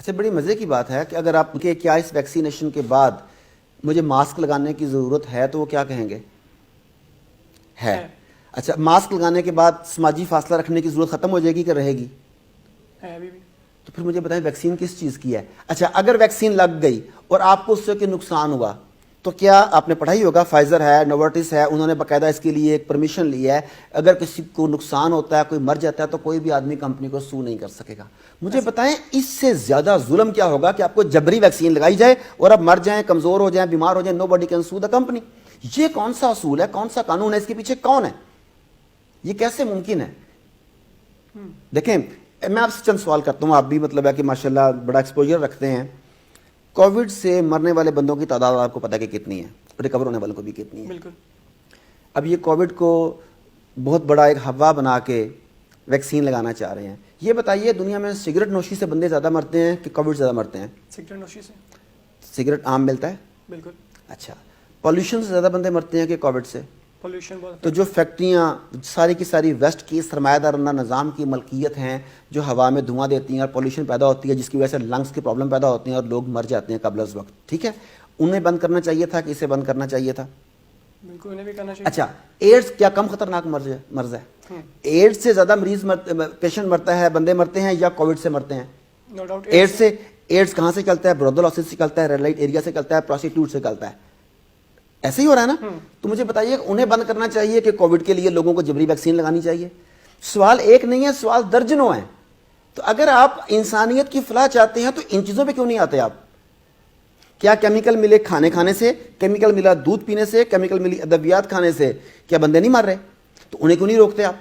اچھا بڑی مزے کی بات ہے کہ اگر آپ کہ کیا اس ویکسینیشن کے بعد مجھے ماسک لگانے کی ضرورت ہے تو وہ کیا کہیں گے؟ ہے. اچھا ماسک لگانے کے بعد سماجی فاصلہ رکھنے کی ضرورت ختم ہو جائے گی کہ رہے گی؟ ابھی بھی. تو پھر مجھے بتائیں ویکسین کس چیز کی ہے؟ اچھا اگر ویکسین لگ گئی اور آپ کو اس سے کہ نقصان ہوا تو کیا آپ نے پڑھا ہی ہوگا، فائزر ہے، نوورٹس ہے، انہوں نے باقاعدہ اس کے لیے ایک پرمیشن لی ہے، اگر کسی کو نقصان ہوتا ہے، کوئی مر جاتا ہے تو کوئی بھی آدمی کمپنی کو سو نہیں کر سکے گا. مجھے بتائیں اس سے زیادہ ظلم کیا ہوگا کہ آپ کو جبری ویکسین لگائی جائے اور آپ مر جائیں، کمزور ہو جائیں، بیمار ہو جائیں، nobody can sue the company. یہ کون سا اصول ہے، کون سا قانون ہے، اس کے پیچھے کون ہے؟ یہ کیسے ممکن ہے؟ دیکھیں میں آپ سے چند سوال کرتا ہوں، آپ بھی مطلب ہے کہ ماشاءاللہ بڑا ایکسپوجر رکھتے ہیں. کووڈ سے مرنے والے بندوں کی تعداد آپ کو پتہ کہ کتنی ہے، ریکور ہونے والوں کو بھی کتنی ہے. بالکل. اب یہ کووڈ کو بہت بڑا ایک ہوا بنا کے ویکسین لگانا چاہ رہے ہیں. یہ بتائیے دنیا میں سگریٹ نوشی سے بندے زیادہ مرتے ہیں کہ کووڈ زیادہ مرتے ہیں؟ سگریٹ نوشی سے. سگریٹ عام ملتا ہے. بالکل. اچھا پولیوشن سے زیادہ بندے مرتے ہیں کہ کووڈ سے؟ پولیوشن بہت. تو جو فیکٹریاں ساری کی ساری ویسٹ کی سرمایہ دارانہ نظام کی ملکیت ہیں، جو ہوا میں دھواں دیتی ہیں اور پولیوشن پیدا ہوتی ہے جس کی وجہ سے لنگس کی پرابلم پیدا ہوتی ہیں اور لوگ مر جاتے ہیں قبل از وقت، ٹھیک ہے، انہیں بند کرنا چاہیے تھا کہ اسے بند کرنا چاہیے تھا؟ بالکل انہیں بھی کرنا چاہیے. اچھا ایڈس کیا کم خطرناک مرض ہے؟ ایڈس سے زیادہ مریض پیشنٹ مرتا ہے، بندے مرتے ہیں یا کووڈ سے مرتے ہیں؟ No doubt. ایڈس کہاں سے چلتا ہے؟ برودلوسس سے چلتا ہے، ریڈ لائٹ ایریا سے چلتا ہے، پروسٹیٹیوٹ سے چلتا ہے. ایسے ہی ہو رہا ہے نا؟ تو مجھے بتائیے انہیں بند کرنا چاہیے کہ کووڈ کے لیے لوگوں کو جبری ویکسین لگانی چاہیے؟ سوال ایک نہیں ہے، سوال درجنوں ہیں. تو اگر آپ انسانیت کی فلاح چاہتے ہیں تو ان چیزوں پہ کیوں نہیں آتے آپ؟ کیا کیمیکل ملے کھانے سے، کیمیکل ملا دودھ پینے سے، کیمیکل ملی ادویات کھانے سے کیا بندے نہیں مر رہے؟ تو انہیں کیوں نہیں روکتے آپ؟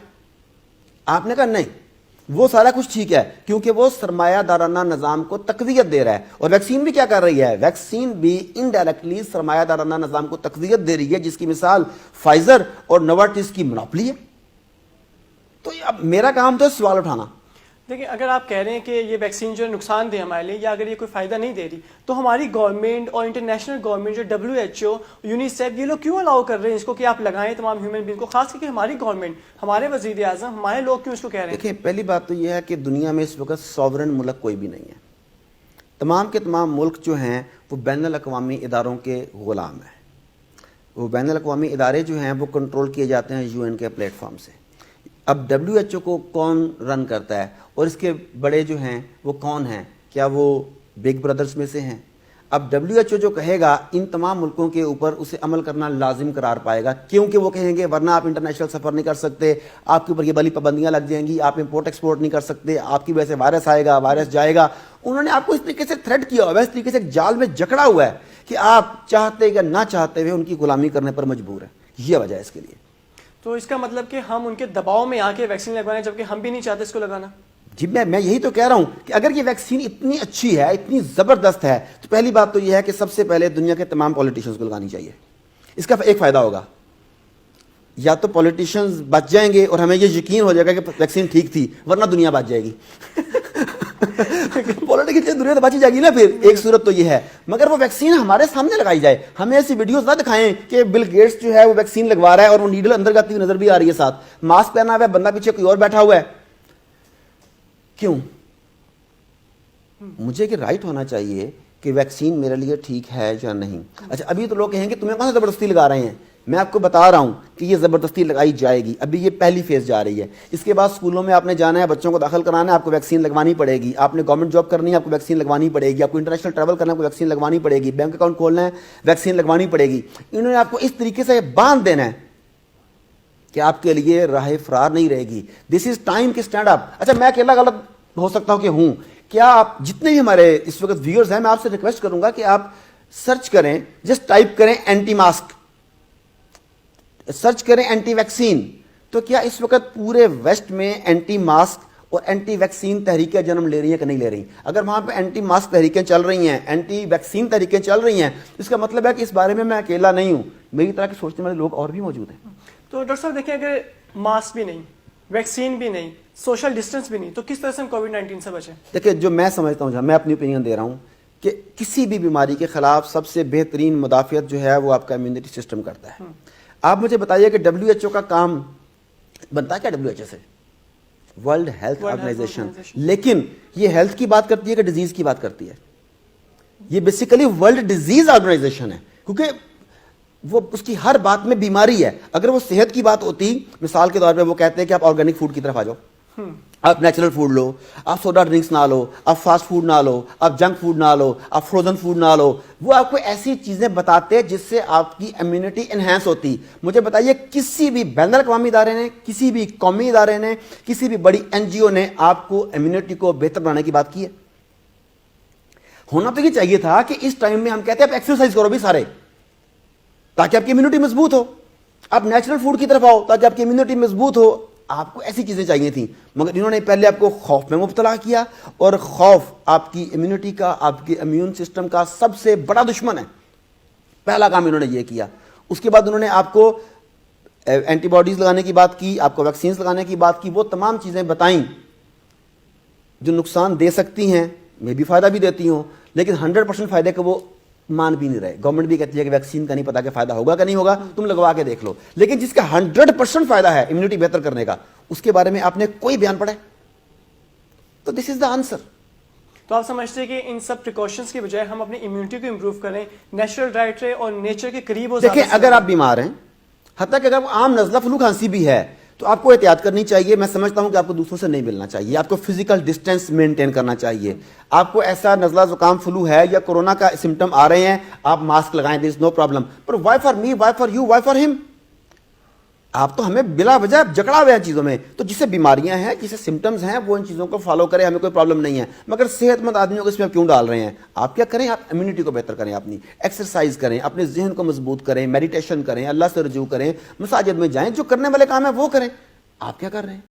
آپ نے کہا نہیں وہ سارا کچھ ٹھیک ہے کیونکہ وہ سرمایہ دارانہ نظام کو تقویت دے رہا ہے. اور ویکسین بھی کیا کر رہی ہے؟ ویکسین بھی انڈائریکٹلی سرمایہ دارانہ نظام کو تقویت دے رہی ہے، جس کی مثال فائزر اور نوورٹس کی مونوپلی ہے. تو اب میرا کام تو ہے سوال اٹھانا. دیکھیں اگر آپ کہہ رہے ہیں کہ یہ ویکسین جو نقصان دے ہمارے لیے یا اگر یہ کوئی فائدہ نہیں دے رہی تو ہماری گورنمنٹ اور انٹرنیشنل گورنمنٹ جو WHO، یونیسیف، یہ لوگ کیوں الاؤ کر رہے ہیں اس کو کہ آپ لگائیں تمام ہیومن بینگ کو، خاص کر کے ہماری گورنمنٹ، ہمارے وزیر اعظم، ہمارے لوگ کیوں اس کو کہہ رہے ہیں؟ دیکھیں پہلی بات تو یہ ہے کہ دنیا میں اس وقت سوورن ملک کوئی بھی نہیں ہے. تمام کے تمام ملک جو ہیں وہ بین الاقوامی اداروں کے غلام ہیں. وہ بین الاقوامی ادارے جو ہیں وہ کنٹرول کیے جاتے ہیں UN کے پلیٹ فارم سے. اب WHO کو کون رن کرتا ہے اور اس کے بڑے جو ہیں وہ کون ہیں؟ کیا وہ بگ بردرز میں سے ہیں؟ اب WHO جو کہے گا ان تمام ملکوں کے اوپر اسے عمل کرنا لازم قرار پائے گا، کیونکہ وہ کہیں گے ورنہ آپ انٹرنیشنل سفر نہیں کر سکتے، آپ کے اوپر یہ بڑی پابندیاں لگ جائیں گی، آپ امپورٹ ایکسپورٹ نہیں کر سکتے، آپ کی وجہ سے وائرس آئے گا، وائرس جائے گا. انہوں نے آپ کو اس طریقے سے تھریٹ کیا ہوا ہے، اس طریقے سے ایک جال میں جکڑا ہوا ہے کہ آپ چاہتے یا نہ چاہتے ہوئے ان کی غلامی کرنے پر مجبور ہیں. یہ وجہ ہے اس کے لیے. تو اس کا مطلب کہ ہم ان کے دباؤ میں آ کے ویکسین لگوانا جبکہ ہم بھی نہیں چاہتے اس کو لگانا. جی میں یہی تو کہہ رہا ہوں کہ اگر یہ ویکسین اتنی اچھی ہے، اتنی زبردست ہے، تو پہلی بات تو یہ ہے کہ سب سے پہلے دنیا کے تمام پولیٹیشنز کو لگانی چاہیے. اس کا ایک فائدہ ہوگا، یا تو پولیٹیشنز بچ جائیں گے اور ہمیں یہ یقین ہو جائے گا کہ ویکسین ٹھیک تھی، ورنہ دنیا بچ جائے گی. پولیٹیکل دنیا تو بچی جائے گی نا. پھر ایک صورت تو یہ ہے، مگر وہ ویکسین ہمارے سامنے لگائی جائے. ہمیں ایسی ویڈیوز نہ دکھائیں کہ بل گیٹس جو ہے وہ ویکسین لگوا رہا ہے اور وہ نیڈل اندر جاتی ہوئی نظر بھی آ رہی ہے، ساتھ ماسک پہنا ہوا ہے، بندہ پیچھے کوئی اور بیٹھا ہوا ہے. کیوں؟ مجھے کہ رائٹ ہونا چاہیے کہ ویکسین میرے لیے ٹھیک ہے یا نہیں. اچھا ابھی تو لوگ کہیں گے تمہیں کہاں سے زبردستی لگا رہے ہیں؟ میں آپ کو بتا رہا ہوں کہ یہ زبردستی لگائی جائے گی. ابھی یہ پہلی فیز جا رہی ہے. اس کے بعد اسکولوں میں آپ نے جانا ہے، بچوں کو داخل کرانا ہے، آپ کو ویکسین لگوانی پڑے گی. آپ نے گورنمنٹ جاب کرنی ہے، آپ کو ویکسین لگوانی پڑے گی. آپ کو انٹرنیشنل ٹریول کرنا ہے، آپ کو ویکسین لگوانی پڑے گی. بینک اکاؤنٹ کھولنا ہے، ویکسین لگوانی پڑے گی. انہوں نے آپ کو اس طریقے سے باندھ دینا ہے کہ آپ کے لیے راہ فرار نہیں رہے گی. دس از ٹائم کہ اسٹینڈ اپ. اچھا میں اکیلا غلط ہو سکتا ہوں کہ ہوں، کیا آپ جتنے بھی ہمارے اس وقت ویورز ہیں، میں آپ سے ریکویسٹ کروں گا کہ آپ سرچ کریں، جسٹ ٹائپ کریں اینٹی ماسک، سرچ کریں اینٹی ویکسین. تو کیا اس وقت پورے ویسٹ میں اینٹی ماسک اور اینٹی ویکسین تحریکیں جنم لے رہی ہیں کہ نہیں لے رہی؟ اگر وہاں پہ اینٹی ماسک تحریکیں چل رہی ہیں، اینٹی ویکسین تحریکیں چل رہی ہیں، اس کا مطلب ہے کہ اس بارے میں اکیلا نہیں ہوں، میری طرح کے سوچنے والے لوگ اور بھی موجود ہیں. تو ڈاکٹر صاحب دیکھیں اگر ماسک بھی نہیں، ویکسین بھی نہیں، سوشل ڈسٹینس بھی نہیں، تو کس طرح سے ہم کووڈ-19 سے بچیں؟ دیکھیں جو میں سمجھتا ہوں، میں اپنی اوپینین دے رہا ہوں کہ کسی بھی بیماری کے خلاف سب سے بہترین مدافعت جو ہے وہ آپ کا امیونٹی سسٹم کرتا ہے. آپ مجھے بتائیے کہ WHO کا کام بنتا ہے کیا؟ WHO سے ورلڈ ہیلتھ آرگنائزیشن. لیکن یہ ہیلتھ کی بات کرتی ہے کہ ڈیزیز کی بات کرتی ہے؟ یہ بیسیکلی ورلڈ ڈیزیز آرگنائزیشن ہے, کیونکہ وہ اس کی ہر بات میں بیماری ہے. اگر وہ صحت کی بات ہوتی, مثال کے طور پہ وہ کہتے ہیں کہ آپ آرگینک فوڈ کی طرف آ جاؤ, آپ نیچرل فوڈ لو, آپ سوڈا ڈرنکس نہ لو, آپ فاسٹ فوڈ نہ لو, آپ جنک فوڈ نہ لو, آپ فروزن فوڈ نہ لو. وہ آپ کو ایسی چیزیں بتاتے جس سے آپ کی امیونٹی انہینس ہوتی. مجھے بتائیے کسی بھی بین الاقوامی ادارے نے, کسی بھی قومی ادارے نے, کسی بھی بڑی این جی او نے آپ کو امیونٹی کو بہتر بنانے کی بات کی ہے؟ ہونا تو یہ چاہیے تھا کہ اس ٹائم میں ہم کہتے ہیں آپ ایکسرسائز کرو بھی سارے تاکہ آپ کی امیونٹی مضبوط ہو, آپ نیچرل فوڈ کی طرف آؤ تاکہ آپ کی امیونٹی مضبوط ہو. آپ کو ایسی چیزیں چاہیے تھیں, مگر انہوں نے پہلے آپ کو خوف میں مبتلا کیا, اور خوف آپ کی امیونٹی کا, آپ کے امیون سسٹم کا سب سے بڑا دشمن ہے. پہلا کام انہوں نے یہ کیا. اس کے بعد انہوں نے آپ کو اینٹی باڈیز لگانے کی بات کی, آپ کو ویکسینز لگانے کی بات کی, وہ تمام چیزیں بتائیں جو نقصان دے سکتی ہیں, میں بھی فائدہ بھی دیتی ہوں, لیکن 100% فائدے کو وہ مان بھی نہیں رہے. گورنمنٹ بھی کہتی ہے کہ ویکسین کا نہیں پتا کہ فائدہ ہوگا کہ نہیں ہوگا, تم لگوا کے دیکھ لو. لیکن جس کا 100% فائدہ ہے امیونٹی بہتر کرنے کا, اس کے بارے میں آپ نے کوئی بیان پڑھا ہے؟ تو دس از دا آنسر. تو آپ سمجھتے ہیں کہ ان سب پریکاشنز کی بجائے ہم اپنی امیونٹی کو امپروو کریں, نیچرل ڈائٹ رہے اور نیچر کے قریب ہو. دیکھیں اگر آپ بیمار ہیں, حتیٰ کہ اگر وہ عام نزلہ فلو کھانسی بھی ہے, تو آپ کو احتیاط کرنی چاہیے. میں سمجھتا ہوں کہ آپ کو دوسروں سے نہیں ملنا چاہیے, آپ کو فزیکل ڈسٹینس مینٹین کرنا چاہیے. آپ کو ایسا نزلہ زکام فلو ہے یا کورونا کا سمٹم آ رہے ہیں, آپ ماسک لگائیں, دیر از نو پرابلم. پر why for me, why for you, why for ہم؟ آپ تو ہمیں بلا وجہ جکڑا ہوئے ہیں چیزوں میں. تو جسے بیماریاں ہیں, جسے سمٹمز ہیں, وہ ان چیزوں کو فالو کریں, ہمیں کوئی پرابلم نہیں ہے. مگر صحت مند آدمیوں کو اس میں آپ کیوں ڈال رہے ہیں؟ آپ کیا کریں, آپ امیونٹی کو بہتر کریں, اپنی ایکسرسائز کریں, اپنے ذہن کو مضبوط کریں, میڈیٹیشن کریں, اللہ سے رجوع کریں, مساجد میں جائیں, جو کرنے والے کام ہیں وہ کریں. آپ کیا کر رہے ہیں؟